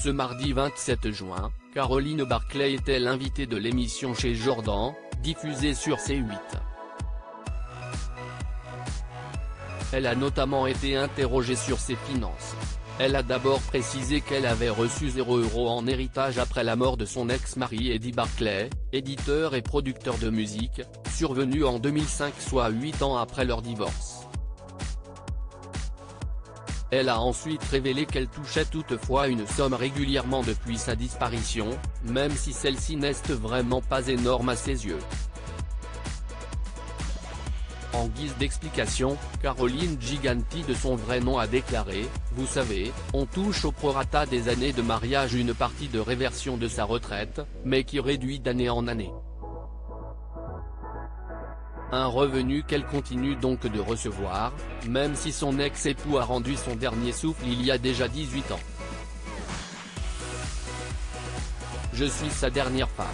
Ce mardi 27 juin, Caroline Barclay était l'invitée de l'émission Chez Jordan, diffusée sur C8. Elle a notamment été interrogée sur ses finances. Elle a d'abord précisé qu'elle avait reçu 0 € en héritage après la mort de son ex-mari Eddie Barclay, éditeur et producteur de musique, survenu en 2005 soit 8 ans après leur divorce. Elle a ensuite révélé qu'elle touchait toutefois une somme régulièrement depuis sa disparition, même si celle-ci n'est vraiment pas énorme à ses yeux. En guise d'explication, Caroline Giganti de son vrai nom a déclaré « Vous savez, on touche au prorata des années de mariage une partie de réversion de sa retraite, mais qui réduit d'année en année. Un revenu qu'elle continue donc de recevoir, même si son ex-époux a rendu son dernier souffle il y a déjà 18 ans. Je suis sa dernière femme.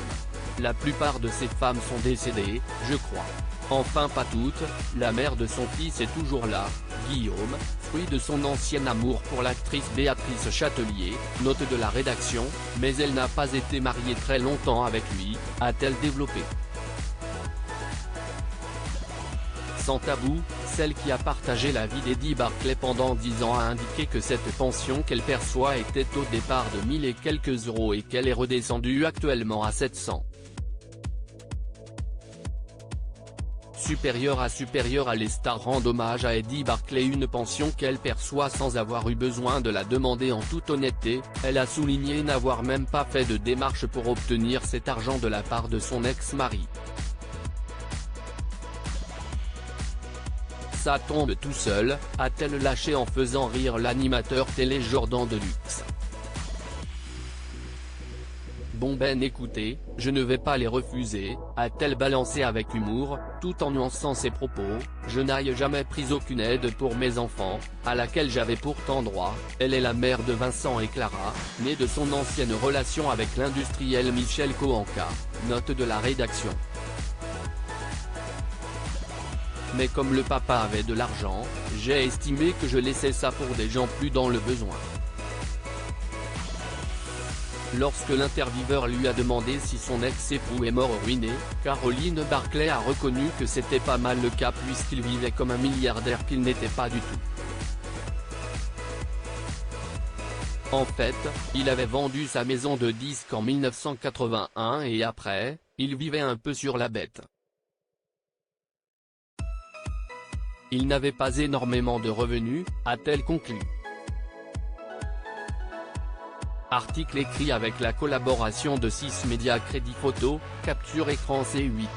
La plupart de ces femmes sont décédées, je crois. Enfin pas toutes, la mère de son fils est toujours là, Guillaume, fruit de son ancien amour pour l'actrice Béatrice Châtelier, note de la rédaction, mais elle n'a pas été mariée très longtemps avec lui, a-t-elle développé. Sans tabou, celle qui a partagé la vie d'Eddie Barclay pendant 10 ans a indiqué que cette pension qu'elle perçoit était au départ de 1000 et quelques € et qu'elle est redescendue actuellement à 700. Supérieure à les stars rendent hommage à Eddie Barclay, une pension qu'elle perçoit sans avoir eu besoin de la demander. En toute honnêteté, elle a souligné n'avoir même pas fait de démarche pour obtenir cet argent de la part de son ex-mari. Ça tombe tout seul, a-t-elle lâché en faisant rire l'animateur télé Jordan Deluxe. Bon ben écoutez, je ne vais pas les refuser, a-t-elle balancé avec humour, tout en nuançant ses propos, je n'ai jamais pris aucune aide pour mes enfants, à laquelle j'avais pourtant droit. Elle est la mère de Vincent et Clara, née de son ancienne relation avec l'industriel Michel Coanca, note de la rédaction. Mais comme le papa avait de l'argent, j'ai estimé que je laissais ça pour des gens plus dans le besoin. Lorsque l'intervieweur lui a demandé si son ex-époux est mort ruiné, Caroline Barclay a reconnu que c'était pas mal le cas puisqu'il vivait comme un milliardaire qu'il n'était pas du tout. En fait, il avait vendu sa maison de disques en 1981 et après, il vivait un peu sur la bête. Il n'avait pas énormément de revenus, a-t-elle conclu. Article écrit avec la collaboration de 6 médias Crédit Photo, Capture Écran C8.